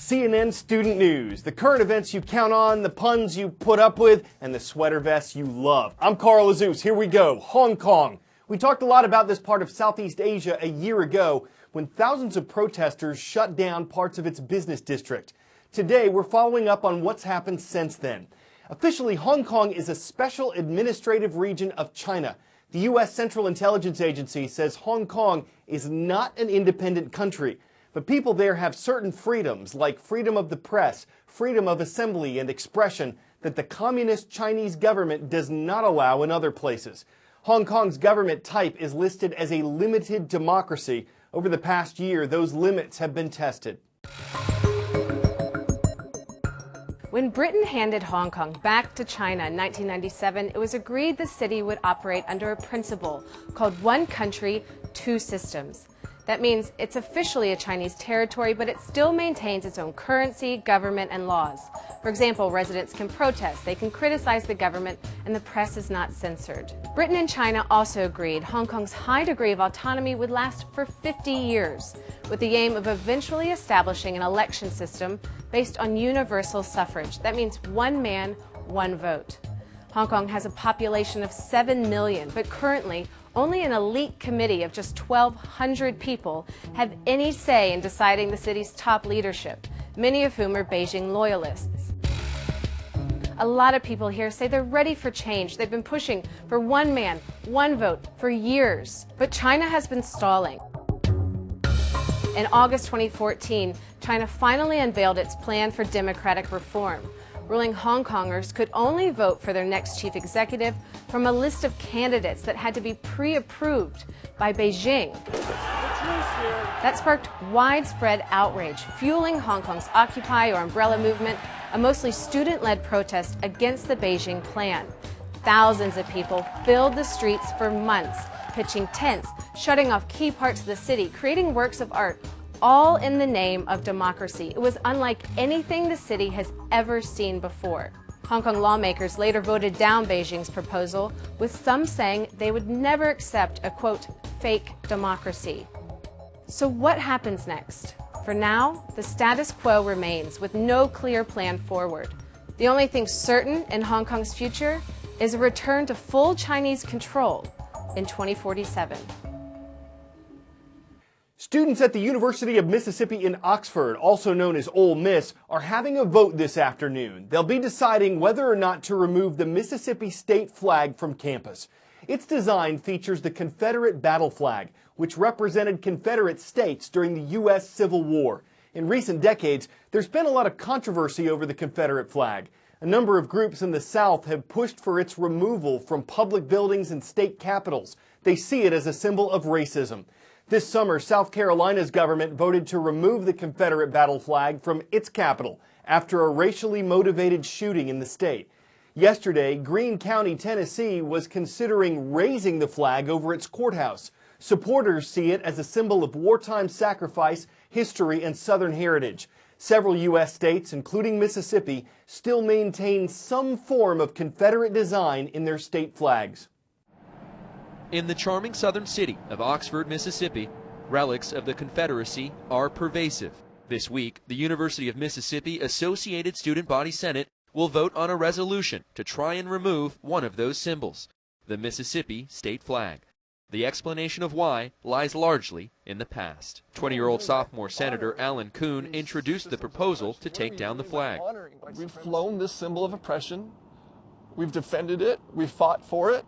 CNN Student News, the current events you count on, the puns you put up with, and the sweater vests you love. I'm Carl Azus. Here we go. Hong Kong. We talked a lot about this part of Southeast Asia a year ago when thousands of protesters shut down parts of its business district. Today, we're following up on what's happened since then. Officially, Hong Kong is a special administrative region of China. The U.S. Central Intelligence Agency says Hong Kong is not an independent country. But people there have certain freedoms, like freedom of the press, freedom of assembly and expression, that the communist Chinese government does not allow in other places. Hong Kong's government type is listed as a limited democracy. Over the past year, those limits have been tested. When Britain handed Hong Kong back to China in 1997, it was agreed the city would operate under a principle called one country, two systems. That means it's officially a Chinese territory, but it still maintains its own currency, government, and laws. For example, residents can protest, they can criticize the government, and the press is not censored. Britain and China also agreed Hong Kong's high degree of autonomy would last for 50 years, with the aim of eventually establishing an election system based on universal suffrage. That means one man, one vote. Hong Kong has a population of 7 million, but currently only an elite committee of just 1,200 people have any say in deciding the city's top leadership, many of whom are Beijing loyalists. A lot of people here say they're ready for change. They've been pushing for one man, one vote for years. But China has been stalling. In August 2014, China finally unveiled its plan for democratic reform, ruling Hong Kongers could only vote for their next chief executive from a list of candidates that had to be pre-approved by Beijing. That sparked widespread outrage, fueling Hong Kong's Occupy or Umbrella movement, a mostly student-led protest against the Beijing plan. Thousands of people filled the streets for months, pitching tents, shutting off key parts of the city, creating works of art, all in the name of democracy. It was unlike anything the city has ever seen before. Hong Kong lawmakers later voted down Beijing's proposal, with some saying they would never accept a, quote, fake democracy. So what happens next? For now, the status quo remains, with no clear plan forward. The only thing certain in Hong Kong's future is a return to full Chinese control in 2047. Students at the University of Mississippi in Oxford, also known as Ole Miss, are having a vote this afternoon. They'll be deciding whether or not to remove the Mississippi state flag from campus. Its design features the Confederate battle flag, which represented Confederate states during the U.S. Civil War. In recent decades, there's been a lot of controversy over the Confederate flag. A number of groups in the South have pushed for its removal from public buildings and state capitals. They see it as a symbol of racism. This summer, South Carolina's government voted to remove the Confederate battle flag from its capital after a racially motivated shooting in the state. Yesterday, Greene County, Tennessee was considering raising the flag over its courthouse. Supporters see it as a symbol of wartime sacrifice, history, and Southern heritage. Several U.S. states, including Mississippi, still maintain some form of Confederate design in their state flags. In the charming southern city of Oxford, Mississippi, relics of the Confederacy are pervasive. This week, the University of Mississippi Associated Student Body Senate will vote on a resolution to try and remove one of those symbols, the Mississippi state flag. The explanation of why lies largely in the past. 20-year-old sophomore Senator Alan Kuhn introduced the proposal to take down the flag. We've flown this symbol of oppression. We've defended it. We've fought for it.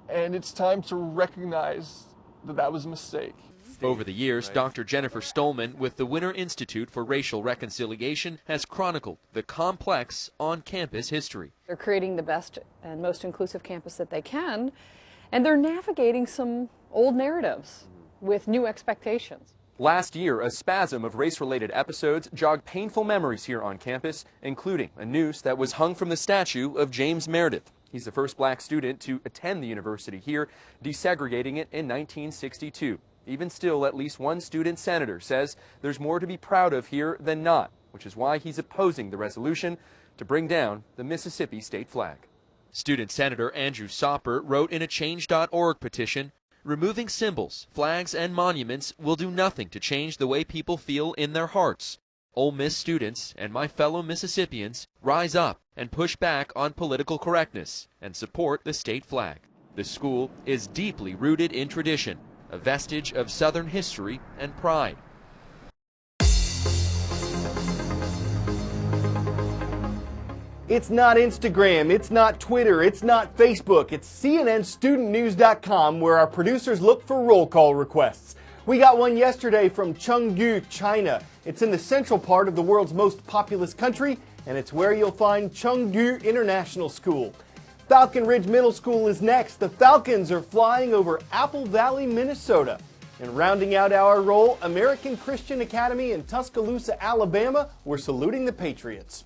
And it's time to recognize that that was a mistake. Over the years, Dr. Jennifer Stolman with the Winter Institute for Racial Reconciliation has chronicled the complex on-campus history. They're creating the best and most inclusive campus that they can, and they're navigating some old narratives with new expectations. Last year, a spasm of race-related episodes jogged painful memories here on campus, including a noose that was hung from the statue of James Meredith. He's the first black student to attend the university here, desegregating it in 1962. Even still, at least one student senator says there's more to be proud of here than not, which is why he's opposing the resolution to bring down the Mississippi state flag. Student Senator Andrew Sopper wrote in a Change.org petition, "Removing symbols, flags, and monuments will do nothing to change the way people feel in their hearts. Ole Miss students and my fellow Mississippians rise up and push back on political correctness and support the state flag. The school is deeply rooted in tradition, a vestige of Southern history and pride. It's not Instagram, it's not Twitter, it's not Facebook, it's CNNStudentNews.com, where our producers look for roll call requests. We got one yesterday from Chengdu, China. It's in the central part of the world's most populous country, and it's where you'll find Chengdu International School. Falcon Ridge Middle School is next. The Falcons are flying over Apple Valley, Minnesota. And rounding out our roll, American Christian Academy in Tuscaloosa, Alabama, we're saluting the Patriots.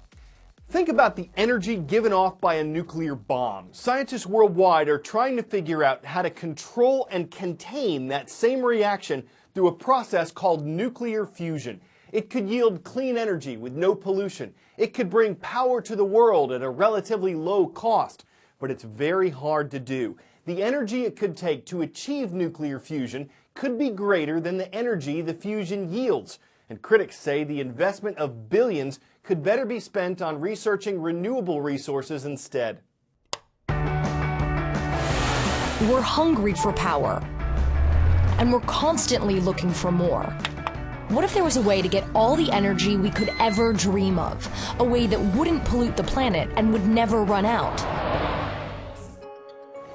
Think about the energy given off by a nuclear bomb. Scientists worldwide are trying to figure out how to control and contain that same reaction through a process called nuclear fusion. It could yield clean energy with no pollution. It could bring power to the world at a relatively low cost. But it's very hard to do. The energy it could take to achieve nuclear fusion could be greater than the energy the fusion yields. And critics say the investment of billions could better be spent on researching renewable resources instead. We're hungry for power, and we're constantly looking for more. What if there was a way to get all the energy we could ever dream of? A way that wouldn't pollute the planet and would never run out?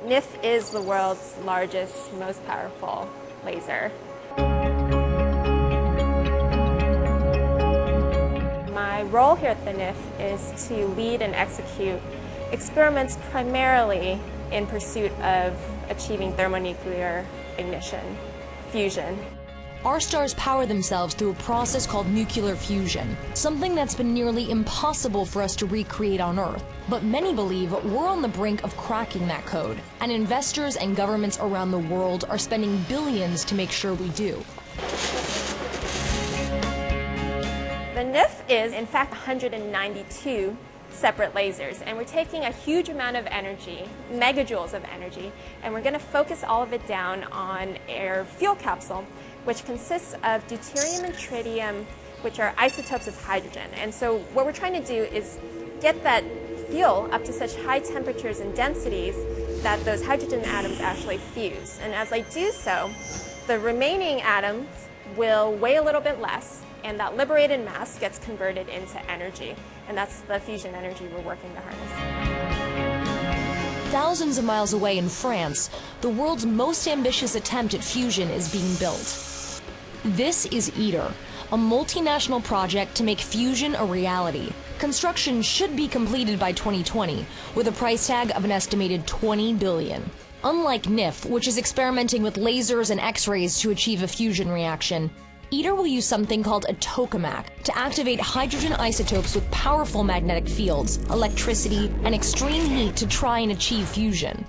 NIF is the world's largest, most powerful laser. My role here at the NIF is to lead and execute experiments primarily in pursuit of achieving thermonuclear ignition, fusion. Our stars power themselves through a process called nuclear fusion, something that's been nearly impossible for us to recreate on Earth. But many believe we're on the brink of cracking that code, and investors and governments around the world are spending billions to make sure we do. The NIF is, in fact, 192 separate lasers, and we're taking a huge amount of energy, megajoules of energy, and we're going to focus all of it down on our fuel capsule, which consists of deuterium and tritium, which are isotopes of hydrogen. And so what we're trying to do is get that fuel up to such high temperatures and densities that those hydrogen atoms actually fuse. And as I do so, the remaining atoms will weigh a little bit less, and that liberated mass gets converted into energy. And that's the fusion energy we're working to harness. Thousands of miles away in France, the world's most ambitious attempt at fusion is being built. This is ITER, a multinational project to make fusion a reality. Construction should be completed by 2020, with a price tag of an estimated $20 billion. Unlike NIF, which is experimenting with lasers and X-rays to achieve a fusion reaction, ITER will use something called a tokamak to activate hydrogen isotopes with powerful magnetic fields, electricity, and extreme heat to try and achieve fusion.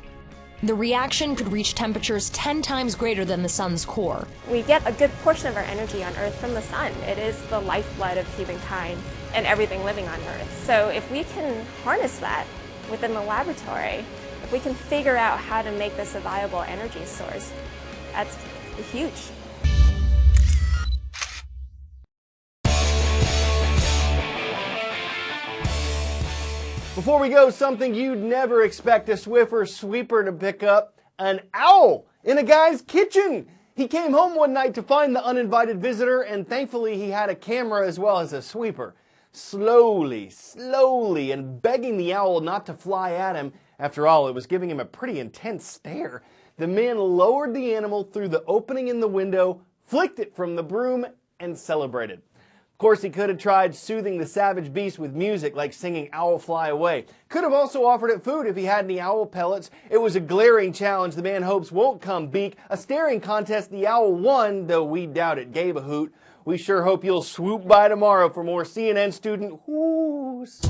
The reaction could reach temperatures 10 times greater than the sun's core. We get a good portion of our energy on Earth from the sun. It is the lifeblood of humankind and everything living on Earth. So if we can harness that within the laboratory, if we can figure out how to make this a viable energy source, that's huge. Before we go, something you'd never expect a Swiffer sweeper to pick up: an owl in a guy's kitchen. He came home one night to find the uninvited visitor, and thankfully he had a camera as well as a sweeper. Slowly, and begging the owl not to fly at him, after all, it was giving him a pretty intense stare, the man lowered the animal through the opening in the window, flicked it from the broom, and celebrated. Of course, he could have tried soothing the savage beast with music, like singing "Owl Fly Away." Could have also offered it food if he had any owl pellets. It was a glaring challenge the man hopes won't come beak. A staring contest the owl won, though we doubt it gave a hoot. We sure hope you'll swoop by tomorrow for more CNN Student Whoos.